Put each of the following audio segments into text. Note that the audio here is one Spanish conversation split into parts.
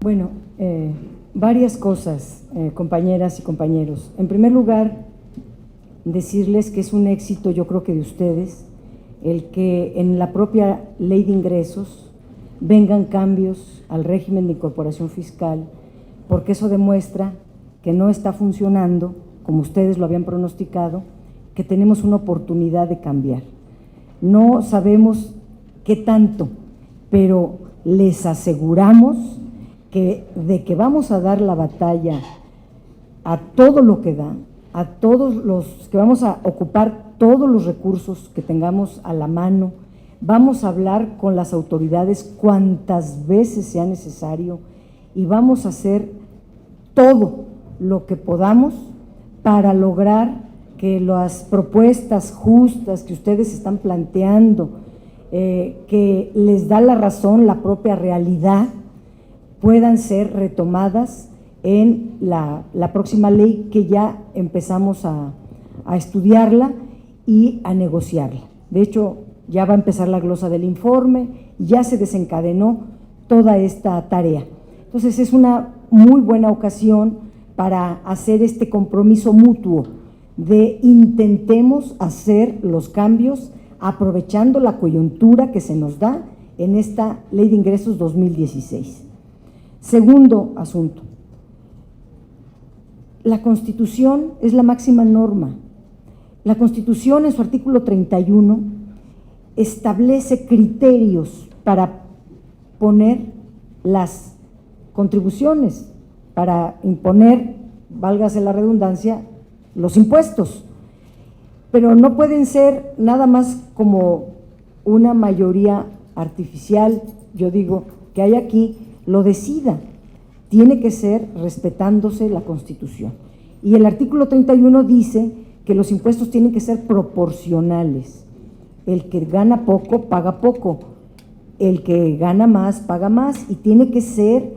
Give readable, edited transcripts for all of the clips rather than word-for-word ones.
Bueno, varias cosas, compañeras y compañeros. En primer lugar, decirles que es un éxito, yo creo que de ustedes, el que en la propia ley de ingresos vengan cambios al régimen de incorporación fiscal, porque eso demuestra que no está funcionando como ustedes lo habían pronosticado, que tenemos una oportunidad de cambiar. No sabemos qué tanto, pero les aseguramos que de que vamos a dar la batalla a todo lo que da, a todos los que vamos a ocupar todos los recursos que tengamos a la mano, vamos a hablar con las autoridades cuantas veces sea necesario y vamos a hacer todo lo que podamos para lograr que las propuestas justas que ustedes están planteando, que les da la razón la propia realidad, puedan ser retomadas en la próxima ley que ya empezamos a estudiarla y a negociarla. De hecho, ya va a empezar la glosa del informe, ya se desencadenó toda esta tarea. Entonces, es una muy buena ocasión para hacer este compromiso mutuo de intentemos hacer los cambios aprovechando la coyuntura que se nos da en esta Ley de Ingresos 2016. Segundo asunto, la Constitución es la máxima norma. La Constitución en su artículo 31 establece criterios para poner las contribuciones, para imponer, válgase la redundancia, los impuestos, pero no pueden ser nada más como una mayoría artificial, yo digo, que hay aquí, lo decida, tiene que ser respetándose la Constitución. Y el artículo 31 dice que los impuestos tienen que ser proporcionales. El que gana poco, paga poco. El que gana más, paga más. Y tiene que ser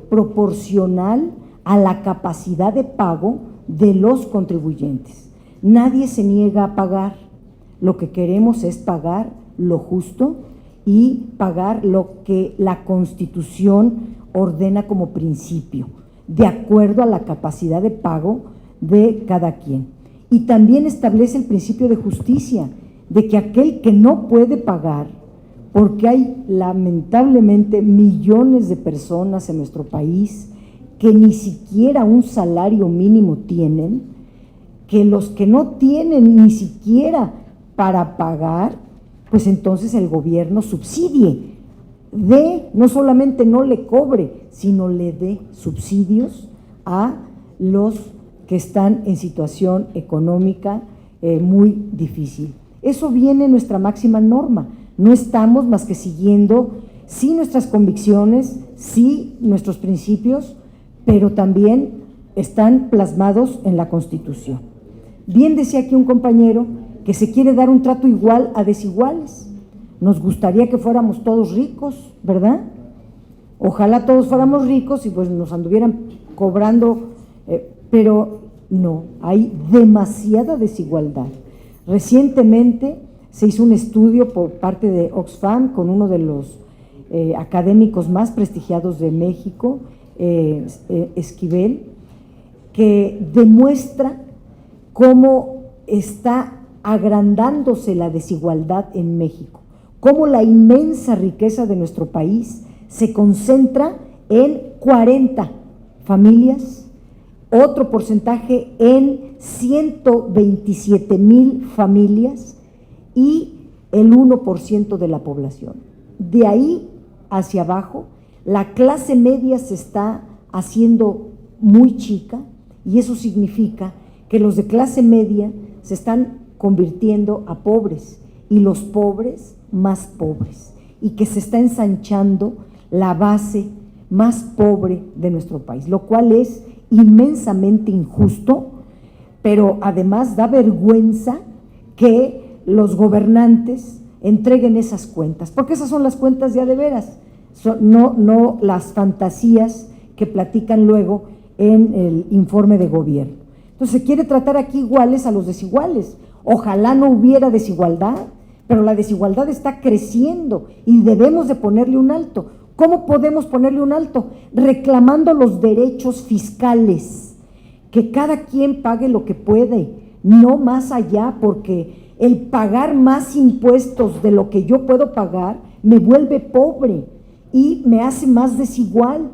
proporcional a la capacidad de pago de los contribuyentes. Nadie se niega a pagar. Lo que queremos es pagar lo justo y pagar lo que la Constitución ordena como principio, de acuerdo a la capacidad de pago de cada quien. Y también establece el principio de justicia, de que aquel que no puede pagar, porque hay lamentablemente millones de personas en nuestro país que ni siquiera un salario mínimo tienen, que los que no tienen ni siquiera para pagar, pues entonces el gobierno subsidie, no solamente no le cobre, sino le dé subsidios a los que están en situación económica muy difícil. Eso viene en nuestra máxima norma. No estamos más que siguiendo, sí, nuestras convicciones, sí, nuestros principios, pero también están plasmados en la Constitución. Bien decía aquí un compañero que se quiere dar un trato igual a desiguales. Nos gustaría que fuéramos todos ricos, ¿verdad? Ojalá todos fuéramos ricos y pues nos anduvieran cobrando, pero no, hay demasiada desigualdad. Recientemente se hizo un estudio por parte de Oxfam con uno de los académicos más prestigiados de México, Esquivel, que demuestra cómo está agrandándose la desigualdad en México, cómo la inmensa riqueza de nuestro país se concentra en 40 familias, otro porcentaje en 127,000 familias y el 1% de la población. De ahí hacia abajo, la clase media se está haciendo muy chica y eso significa que los de clase media se están convirtiendo a pobres y los pobres más pobres y que se está ensanchando la base más pobre de nuestro país, lo cual es inmensamente injusto, pero además da vergüenza que los gobernantes entreguen esas cuentas, porque esas son las cuentas ya de veras, no las fantasías que platican luego en el informe de gobierno. Entonces se quiere tratar aquí iguales a los desiguales. Ojalá no hubiera desigualdad, pero la desigualdad está creciendo y debemos de ponerle un alto. ¿Cómo podemos ponerle un alto? Reclamando los derechos fiscales, que cada quien pague lo que puede, no más allá, porque el pagar más impuestos de lo que yo puedo pagar me vuelve pobre y me hace más desigual,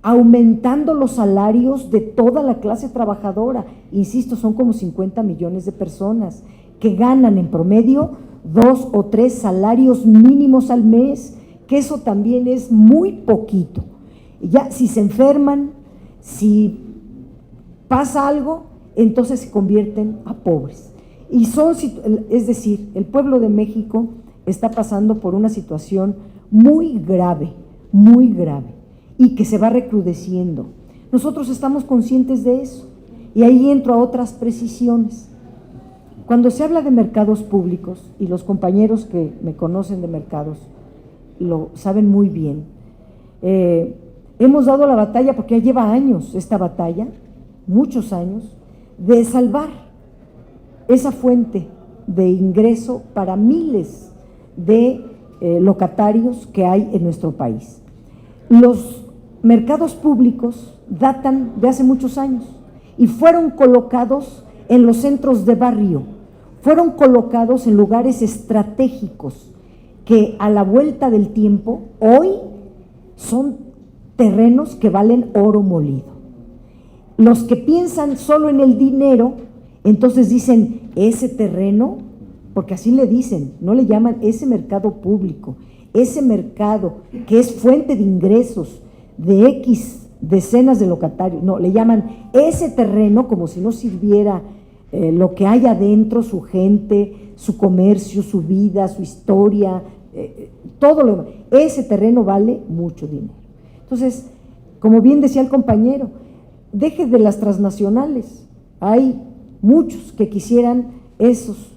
aumentando los salarios de toda la clase trabajadora. Insisto, son como 50 millones de personas que ganan en promedio 2 o 3 salarios mínimos al mes, que eso también es muy poquito. Ya si se enferman, si pasa algo, entonces se convierten a pobres. Es decir, el pueblo de México está pasando por una situación muy grave, y que se va recrudeciendo. Nosotros estamos conscientes de eso, y ahí entro a otras precisiones. Cuando se habla de mercados públicos, y los compañeros que me conocen de mercados lo saben muy bien, hemos dado la batalla, porque ya lleva años esta batalla, muchos años, de salvar esa fuente de ingreso para miles de locatarios que hay en nuestro país. Los mercados públicos datan de hace muchos años y fueron colocados en los centros de barrio, fueron colocados en lugares estratégicos que a la vuelta del tiempo hoy son terrenos que valen oro molido. Los que piensan solo en el dinero, entonces dicen, ese terreno, porque así le dicen, no le llaman ese mercado público, ese mercado que es fuente de ingresos de X decenas de locatarios, no, le llaman ese terreno como si no sirviera lo que hay adentro, su gente, su comercio, su vida, su historia, todo lo demás. Ese terreno vale mucho dinero. Entonces, como bien decía el compañero, deje de las transnacionales. Hay muchos que quisieran esos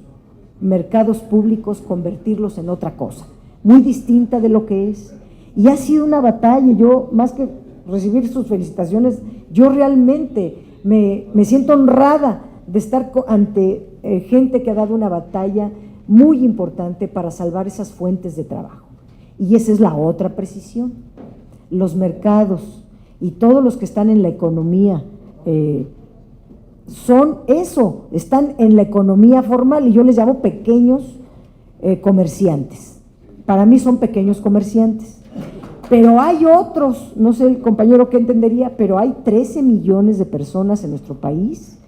mercados públicos convertirlos en otra cosa, muy distinta de lo que es. Y ha sido una batalla. Yo, más que recibir sus felicitaciones, yo realmente me siento honrada de estar ante gente que ha dado una batalla muy importante para salvar esas fuentes de trabajo. Y esa es la otra precisión. Los mercados y todos los que están en la economía son eso, están en la economía formal, y yo les llamo pequeños comerciantes. Para mí son pequeños comerciantes. Pero hay otros, no sé el compañero qué entendería, pero hay 13 millones de personas en nuestro país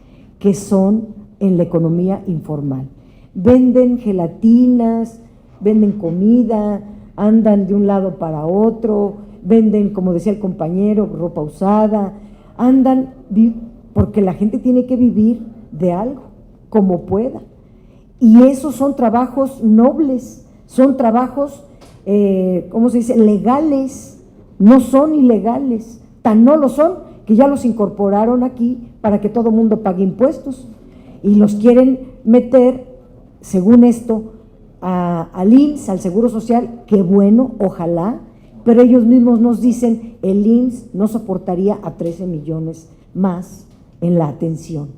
que son en la economía informal. Venden gelatinas, venden comida, andan de un lado para otro, venden, como decía el compañero, ropa usada, andan porque la gente tiene que vivir de algo, como pueda. Y esos son trabajos nobles, son trabajos, ¿cómo se dice?, legales, no son ilegales. Tan no lo son que ya los incorporaron aquí para que todo mundo pague impuestos, y los quieren meter, según esto, al IMSS, al Seguro Social. Qué bueno, ojalá, pero ellos mismos nos dicen, el IMSS no soportaría a 13 millones más en la atención.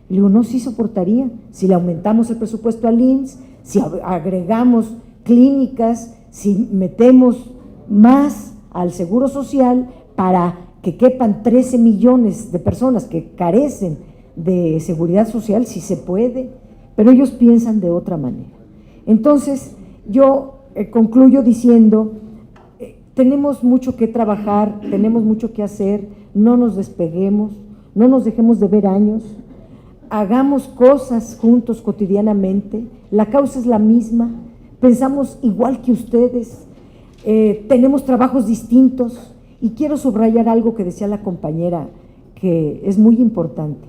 Y digo, no, sí soportaría, si le aumentamos el presupuesto al IMSS, si agregamos clínicas, si metemos más al Seguro Social para que quepan 13 millones de personas que carecen de seguridad social, sí se puede, pero ellos piensan de otra manera. Entonces, yo concluyo diciendo, tenemos mucho que trabajar, tenemos mucho que hacer, no nos despeguemos, no nos dejemos de ver años, hagamos cosas juntos cotidianamente, la causa es la misma, pensamos igual que ustedes, tenemos trabajos distintos. Y quiero subrayar algo que decía la compañera, que es muy importante,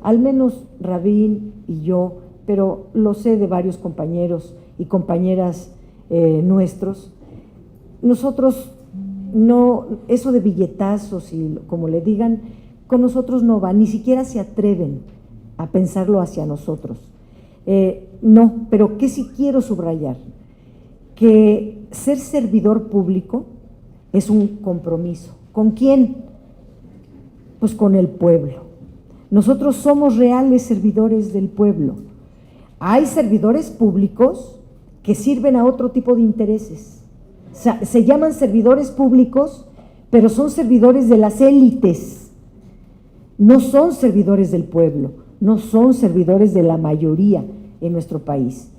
al menos Rabín y yo, pero lo sé de varios compañeros y compañeras nuestros. Nosotros no, eso de billetazos y como le digan, con nosotros no va, ni siquiera se atreven a pensarlo hacia nosotros. No, pero ¿qué sí quiero subrayar? Que ser servidor público es un compromiso. ¿Con quién? Pues con el pueblo. Nosotros somos reales servidores del pueblo. Hay servidores públicos que sirven a otro tipo de intereses. Se llaman servidores públicos, pero son servidores de las élites, no son servidores del pueblo, no son servidores de la mayoría en nuestro país.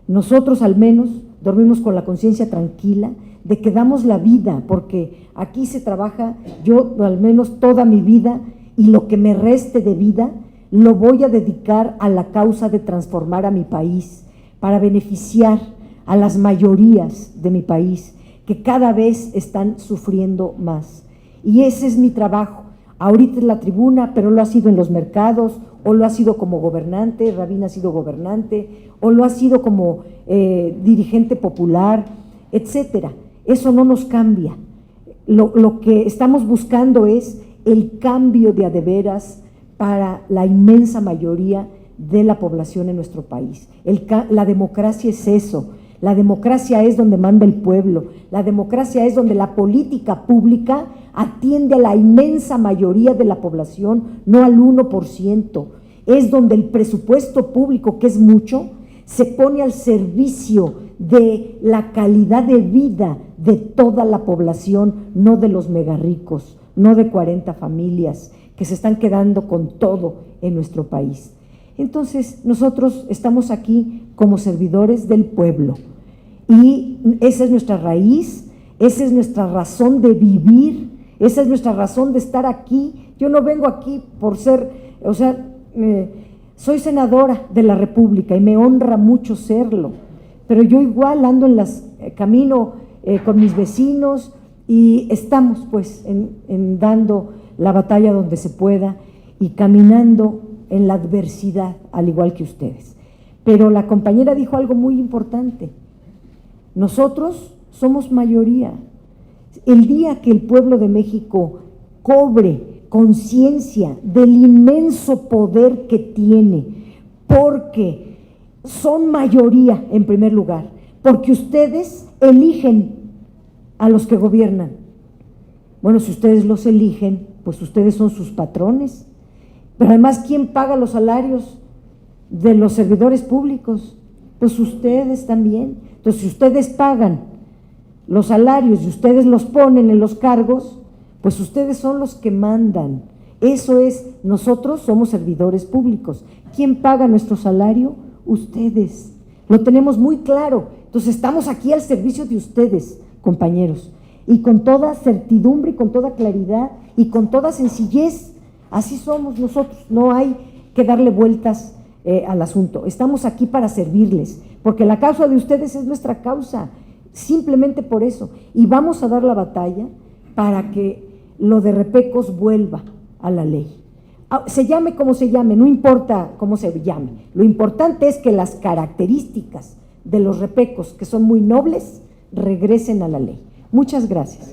Nosotros al menos dormimos con la conciencia tranquila de que damos la vida, porque aquí se trabaja, yo al menos toda mi vida, y lo que me reste de vida lo voy a dedicar a la causa de transformar a mi país, para beneficiar a las mayorías de mi país, que cada vez están sufriendo más. Y ese es mi trabajo. Ahorita es la tribuna, pero lo ha sido en los mercados, o lo ha sido como gobernante, Rabín ha sido gobernante, o lo ha sido como dirigente popular, etcétera. Eso no nos cambia. Lo que estamos buscando es el cambio de a de veras para la inmensa mayoría de la población en nuestro país. La democracia es eso. La democracia es donde manda el pueblo. La democracia es donde la política pública atiende a la inmensa mayoría de la población, no al 1%. Es donde el presupuesto público, que es mucho, se pone al servicio de la calidad de vida de toda la población, no de los megarricos, no de 40 familias que se están quedando con todo en nuestro país. Entonces, nosotros estamos aquí como servidores del pueblo. Y esa es nuestra raíz, esa es nuestra razón de vivir, esa es nuestra razón de estar aquí. Yo no vengo aquí por ser, soy senadora de la República y me honra mucho serlo, pero yo igual ando en camino con mis vecinos y estamos pues en dando la batalla donde se pueda y caminando en la adversidad, al igual que ustedes. Pero la compañera dijo algo muy importante. Nosotros somos mayoría. El día que el pueblo de México cobre conciencia del inmenso poder que tiene, porque son mayoría en primer lugar, porque ustedes eligen a los que gobiernan. Bueno, si ustedes los eligen, pues ustedes son sus patrones. Pero además, ¿quién paga los salarios de los servidores públicos? Pues ustedes también. Entonces, si ustedes pagan los salarios y ustedes los ponen en los cargos, pues ustedes son los que mandan. Eso es, nosotros somos servidores públicos. ¿Quién paga nuestro salario? Ustedes. Lo tenemos muy claro. Entonces, estamos aquí al servicio de ustedes, compañeros, y con toda certidumbre y con toda claridad y con toda sencillez. Así somos nosotros, no hay que darle vueltas al asunto. Estamos aquí para servirles, porque la causa de ustedes es nuestra causa, simplemente por eso. Y vamos a dar la batalla para que lo de repecos vuelva a la ley. Se llame como se llame, no importa cómo se llame. Lo importante es que las características de los repecos, que son muy nobles, regresen a la ley. Muchas gracias.